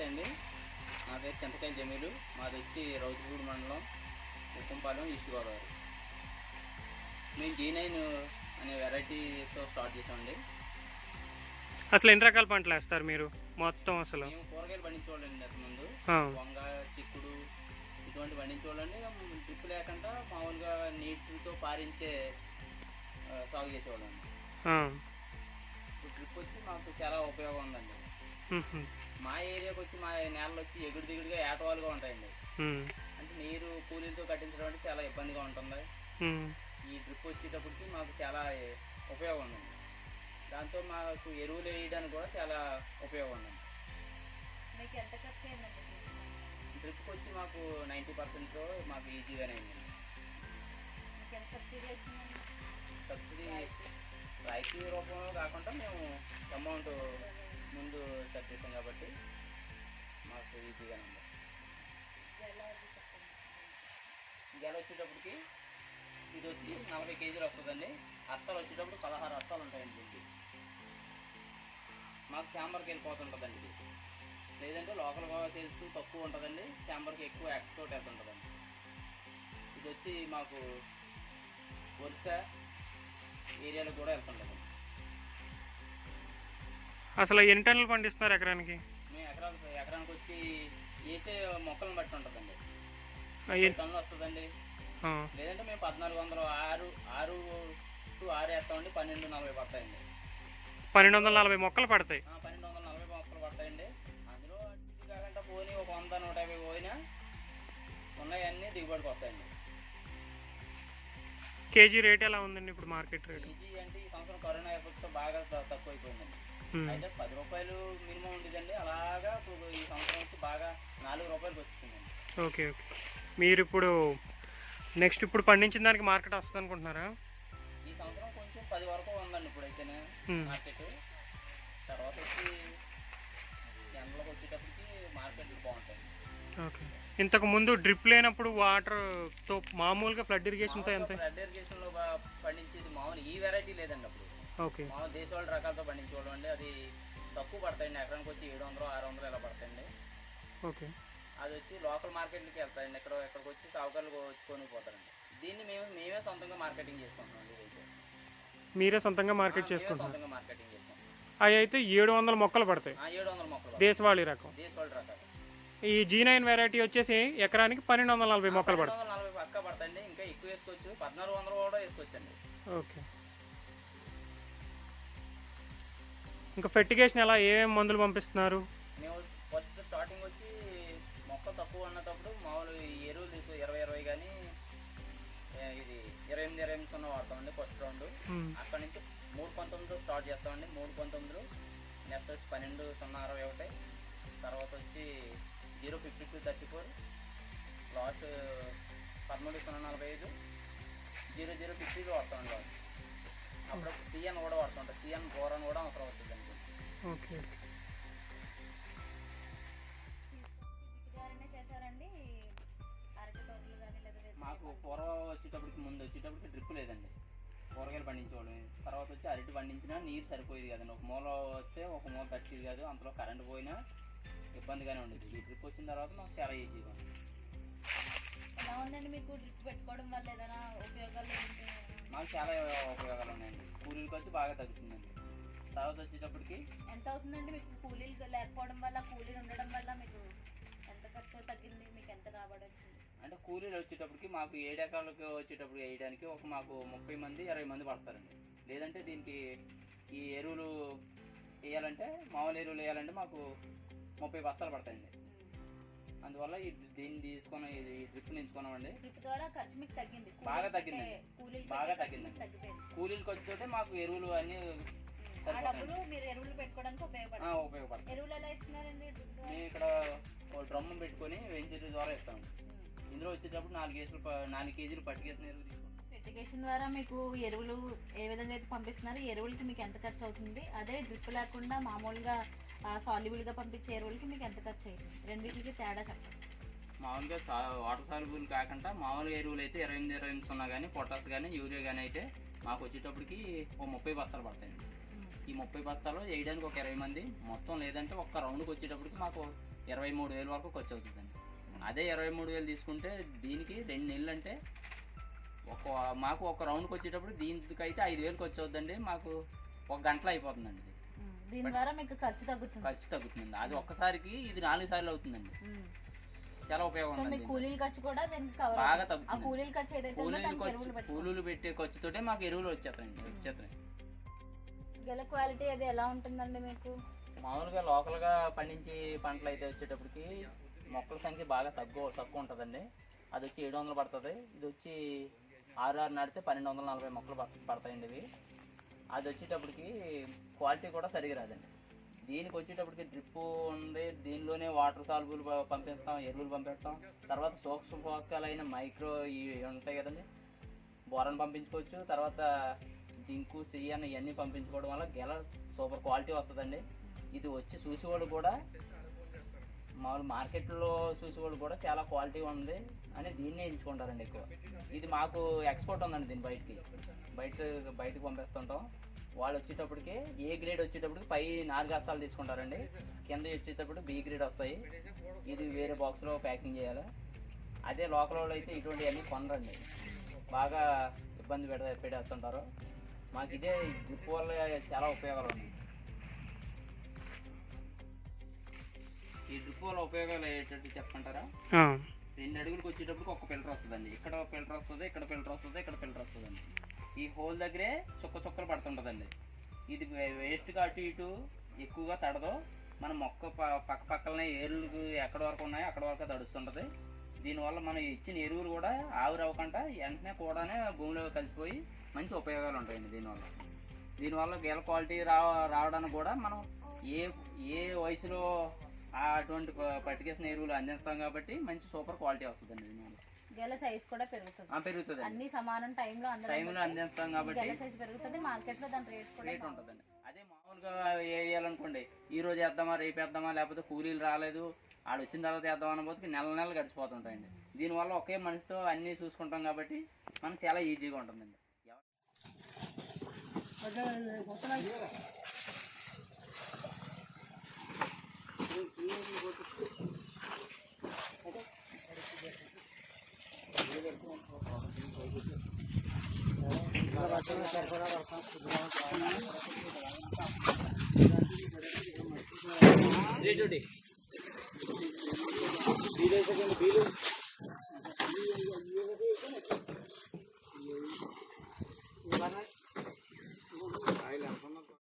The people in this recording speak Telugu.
అండి. నా పేరు చింతకాయల జమీలు. మాది వచ్చి రౌతుగూడు మండలం, ఉప్పంపాలెం, ఈస్ట్ గోదావరి. మేము G9 అనే వెరైటీతో స్టార్ట్ చేసామండి. అసలు ఎన్ని రకాల పంటలు వేస్తారు మీరు మొత్తం? అసలు మేము కూరగాయలు పండించేవాళ్ళండి. అంతకుముందు వంగ, చిక్కుడు ఇటువంటి పండించేవాళ్ళండి. డ్రిప్ లేకుండా మామూలుగా నీటితో పారించే సాగు చేసేవాళ్ళండి. డ్రిప్ వచ్చి మాకు చాలా ఉపయోగం ఉందండి. మా ఏరియాకి వచ్చి మా నేలలు వచ్చి ఎగుడు దిగుడుగా ఏటవాలుగా ఉంటాయండి. అంటే నీరు కూలీలతో కట్టించడం అంటే చాలా ఇబ్బందిగా ఉంటుంది. ఈ డ్రిప్ వచ్చేటప్పటికి మాకు చాలా ఉపయోగం ఉందండి. దాంతో మాకు ఎరువులు వేయడానికి కూడా చాలా ఉపయోగం ఉందండి. డ్రిప్కి వచ్చి మాకు 90% మాకు ఈజీగానే అయిందండి. సబ్సిడీ రాయితీ రూపంలో కాకుండా మేము అమౌంట్ ముందు సెట్ చేసాం కాబట్టి మాకు ఈజీగానే ఉంది. గెల వచ్చేటప్పటికి ఇది వచ్చి 40 కేజీలు వస్తుందండి. అత్తలు వచ్చేటప్పుడు 16 అత్తలు ఉంటాయండి. దీనికి మాకు ఛాంబర్కి వెళ్ళిపోతుంటుందండి. ఇది లేదంటే లోకల్గా చేస్తూ తక్కువ ఉంటుందండి, ఛాంబర్కి ఎక్కువ ఎక్స్పోర్ట్ వెళ్తుంటుందండి. ఇది వచ్చి మాకు ఒరిస్సా ఏరియాలో కూడా వెళ్తుంటుందండి. అసలు ఎన్ని టన్నులు పండిస్తున్నారు ఎకరానికి? మేము ఎకరానికి వచ్చి వేసే మొక్కలను బట్టి ఉంటుందండి. 10 టన్నులు వస్తుందండి. లేదంటే మేము 1400 6 to 6 వేస్తామండి. 1240 పడతాయండి. 1240 మొక్కలు పడతాయి. 1240 మొక్కలు పడతాయండి. అందులో కాకుండా పోనీ ఒక 100 150 పోయినా ఉన్నాయన్నీ దిగుబడికి వస్తాయండి. కేజీ రేట్ ఎలా ఉందండి ఇప్పుడు మార్కెట్ రేట్? కేజీ అంటే ఈ సంవత్సరం కరోనా ఎఫెక్ట్తో బాగా తక్కువ అయిపోయిందండి. అయితే 10 రూపాయలు మినిమం ఉండేదండి. అలాగా ఇప్పుడు ఈ సంవత్సరం వచ్చి బాగా 4 రూపాయలకి వచ్చిందండి. Okay okay. మీరు ఇప్పుడు నెక్స్ట్ ఇప్పుడు పండించిన దానికి మార్కెట్ వస్తుంది అనుకుంటున్నారా? ఈ సంవత్సరం కొంచెం 10 వరకు ఉందండి ఇప్పుడైతేనే మార్కెట్. తర్వాత వచ్చి ఎండలోకి వచ్చేటప్పటికి మార్కెట్లు బాగుంటాయి. ఓకే. ఇంతకు ముందు డ్రిప్ లేనప్పుడు వాటర్తో మామూలుగా ఫ్లడ్ ఇరిగేషన్తో ఎంత? ఫ్లడ్ ఇరిగేషన్లో పండించేది మామూలు ఈ వెరైటీ లేదండి. అప్పుడు ఓకే మామూలు దేశవాళీ రకాలతో పండించేవాళ్ళం అండి. అది తక్కువ పడతాయండి. ఎకరానికి వచ్చి 700 600 ఇలా పడతాయండి. ఓకే. అది వచ్చి లోకల్ మార్కెట్లకి వెళ్తాయండి. ఎక్కడికి వచ్చి సాగుకారులు కొని పోతారండి. దీన్ని మేమే సొంతంగా మార్కెటింగ్ చేసుకుంటున్నాం. మీరే సొంతంగా మార్కెట్ చేసుకుంటాం? సొంతంగా మార్కెటింగ్ చేసుకుంటాం. అవి అయితే 700 మొక్కలు పడతాయి. 700 మొక్కలు దేశవాళీ రకం. దేశవాళీ రకాలు. ఈ G9 వెరైటీ వచ్చేసి ఎకరానికి 1240 మొక్కలు పడతాయి. 1240 పక్క పడతాయండి. ఇంకా ఎక్కువ వేసుకోవచ్చు. 1400 కూడా వేసుకోవచ్చండి. ఓకే. ఇంకా ఫెర్టిగేషన్ ఎలా ఏమేమి మందులు పంపిస్తున్నారు? మేము ఫస్ట్ స్టార్టింగ్ వచ్చి మొక్క తక్కువ ఉన్నప్పుడు మామూలు ఎరువులు తీసుకో 20 కానీ ఇది 28 వాడతామండి ఫస్ట్ రౌండ్. అక్కడ నుంచి 319 స్టార్ట్ చేస్తామండి. 319 నెక్స్ట్ వచ్చి 12 061, తర్వాత వచ్చి 05234, లాస్ట్ 13 045, 0050 వాడతామండి. అప్పుడు CN కూడా వాడుతుంటాం. CN బోరాన్ కూడా అవసరం అవుతుందండి. ఓకే. మాకు పూర్వం ముందు వచ్చేటప్పటికి డ్రిప్ లేదండి. కూరగాయలు పండించేవాళ్ళం. తర్వాత వచ్చి అరటి పండించినా నీరు సరిపోయేది కదండి. ఒక మూల వస్తే ఒక మూల తట్టేది కాదు. అంతలో కరెంట్ పోయినా ఇబ్బందిగానే ఉండేది. ఈ డ్రిప్ వచ్చిన తర్వాత మాకు చాలా ఈజీగా ఉంది. ఎలా ఉందండి మీకు డ్రిప్ పెట్టుకోవడం వల్ల ఏదైనా ఉపయోగాలు? మాకు చాలా ఉపయోగాలు ఉన్నాయండి. కూలీలకు వచ్చి బాగా తగ్గుతుందండి. తర్వాత వచ్చేటప్పటికి ఎంత అవుతుందండి మీకు కూలీలు లేకపోవడం వల్ల? కూలీలు ఉండడం వల్ల మీకు ఎంత ఖర్చు తగ్గింది? మీకు ఎంత రాబడి వచ్చింది? అంటే కూలీలు వచ్చేటప్పటికి మాకు 7 ఎకరాలకు వచ్చేటప్పుడు వేయడానికి మాకు 30 మంది 20 మంది పడతారండి. లేదంటే దీనికి ఈ ఎరువులు వేయాలంటే మామూలు ఎరువులు వేయాలంటే మాకు 30 బస్తాలు పడతాయండి. అందువల్ల దీన్ని తీసుకొని ఈ డ్రిప్ ఎంచుకున్నామండి. డ్రిప్ ద్వారా ఖర్చు మీకు తగ్గింది? బాగా తగ్గిందండి. బాగా తగ్గిందండి. కూలీలకు వచ్చేటప్పుడు మాకు ఎరువులు అన్నీ డబ్బులు మీరు ఎరువులు పెట్టుకోవడానికి ఉపయోగపడతాయి. ఎరువులు ఎలా ఇస్తున్నారండి? మేము ఇక్కడ డ్రమ్ పెట్టుకొని వెంచర్ ద్వారా ఇస్తాం. ఇందులో వచ్చేటప్పుడు 4 కేజీలు పట్టుకేసిన ఎరువు తీసుకుంటాం. ఫెర్టిగేషన్ ద్వారా మీకు ఎరువులు ఏ విధంగా అయితే పంపిస్తున్నారు? ఎరువులకి మీకు ఎంత ఖర్చు అవుతుంది? అదే డ్రిప్ లేకుండా మామూలుగా సాల్యుబుల్గా పంపించే ఎరువులకి మీకు ఎంత ఖర్చు అవుతుంది? రెండింటికి తేడా చెప్పండి. మామూలుగా వాటర్ సాల్యుబుల్ కాకుండా మామూలుగా ఎరువులు అయితే 28 కానీ పొటాస్ కానీ యూరియా కానీ అయితే మాకు వచ్చేటప్పటికి 30 బస్తాలు పడతాయండి. ఈ 30 బస్తాలు వేయడానికి ఒక 20 మంది మొత్తం. లేదంటే ఒక్క రౌండ్కి వచ్చేటప్పటికి మాకు 23,000 వరకు ఖర్చు అవుతుందండి. అదే 23,000 తీసుకుంటే దీనికి 2 నెలలు అంటే మాకు ఒక రౌండ్కి వచ్చేటప్పుడు దీనికైతే 5,000 ఖర్చు అవుతుందండి. మాకు 1 గంటలో అయిపోతుందండి. దీని ద్వారా మీకు ఖర్చు తగ్గుతుంది. అది ఒక్కసారికి ఇది 4 సార్లు అవుతుందండి. చాలా ఉపయోగం ఉంది. కూలీల ఖర్చు కూడా బాగా తగ్గుతుంది. కూలీల ఖర్చు ఏదైతే కూలీలు పెట్టే ఖర్చుతోటే మాకు ఎరువులు వచ్చేస్తాయి. గెల క్వాలిటీ అది ఎలా ఉంటుందండి మీకు? మామూలుగా లోకల్గా పండించి పంటలు అయితే వచ్చేటప్పటికి మొక్కల సంఖ్య బాగా తక్కువ ఉంటుందండి. అది వచ్చి 700 పడుతుంది. ఇది వచ్చి 6 నాటితే 1240 మొక్కలు పడతాయండి ఇవి. అది వచ్చేటప్పటికి క్వాలిటీ కూడా సరిగా రాదండి. దీనికి వచ్చేటప్పటికి డ్రిప్ ఉంది. దీనిలోనే వాటర్ సాల్బుల్ పంపిస్తాం, ఎరువులు పంపిస్తాం. తర్వాత సూక్ష్మ పోషకాలు అయిన మైక్రో ఇవి ఉంటాయి కదండి, బోరన్ పంపించుకోవచ్చు. తర్వాత జింకు, సిఎన్ ఇవన్నీ పంపించుకోవడం వల్ల గెల సూపర్ క్వాలిటీ వస్తుందండి. ఇది వచ్చి చూసేవాళ్ళు కూడా మామూలు మార్కెట్లో చూసేవాళ్ళు కూడా చాలా క్వాలిటీ ఉంది అని దీన్నే ఎంచుకుంటారండి ఎక్కువ. ఇది మాకు ఎక్స్పోర్ట్ ఉందండి. దీన్ని బయటకు పంపిస్తుంటాం. వాళ్ళు వచ్చేటప్పటికి ఏ గ్రేడ్ వచ్చేటప్పటికి పై 4 గస్తాలు తీసుకుంటారండి. కింద వచ్చేటప్పుడు బి గ్రేడ్ వస్తాయి. ఇది వేరే బాక్స్లో ప్యాకింగ్ చేయాలి. అదే లోకల్ వాళ్ళు అయితే ఇటువంటివన్నీ కొనరండి, బాగా ఇబ్బంది పెట్టేస్తుంటారు. మాకు ఇదే డ్రిప్ వల్ల చాలా ఉపయోగాలు ఉన్నాయి. ఈ డ్రిప్ వల్ల ఉపయోగాలు ఏంటంటే చెప్పంటారా? 2 అడుగులకు వచ్చేటప్పుడు ఒక ఫిల్టర్ వస్తుందండి. ఇక్కడ ఫిల్టర్ వస్తుంది, ఇక్కడ ఫిల్టర్ వస్తుంది, ఇక్కడ ఫిల్టర్ వస్తుందండి. ఈ హోల్ దగ్గరే చుక్కలు పడుతుంటుందండి. ఇది వేస్ట్గా అటు ఇటు ఎక్కువగా తడదు. మన మొక్క పక్కనే ఏరులు ఎక్కడ వరకు ఉన్నాయో అక్కడ వరకు తడుస్తుంటుంది. దీనివల్ల మనం ఇచ్చిన ఎరువులు కూడా ఆవిరవ్వకుండా వెంటనే కూడానే భూమిలో కలిసిపోయి మంచి ఉపయోగాలు ఉంటాయండి. దీనివల్ల గెల క్వాలిటీ రావడానికి కూడా మనం ఏ వయసులో అటువంటి పట్టికేసిన ఎరువులు అందిస్తాం కాబట్టి మంచి సూపర్ క్వాలిటీ వస్తుందండి. దీనివల్ల గెల సైజ్ కూడా పెరుగుతుంది. అన్ని సమానం టైంలో అందిస్తాం కాబట్టి గెల సైజ్ పెరుగుతుంది. మార్కెట్లో దాని రేట్ ఉంటుందండి. అదే మామూలుగా వేయాలనుకోండి, ఈ రోజు వేద్దామా రేపు వేద్దామా, లేకపోతే కూలీలు రాలేదు ఆడు వచ్చిన తర్వాత వేద్దాం అన్నపోతే నెలలు గడిచిపోతుంటాయండి. దీనివల్ల ఒకే మనిషితో అన్నీ చూసుకుంటాం కాబట్టి మనకు చాలా ఈజీగా ఉంటుందండి. बीले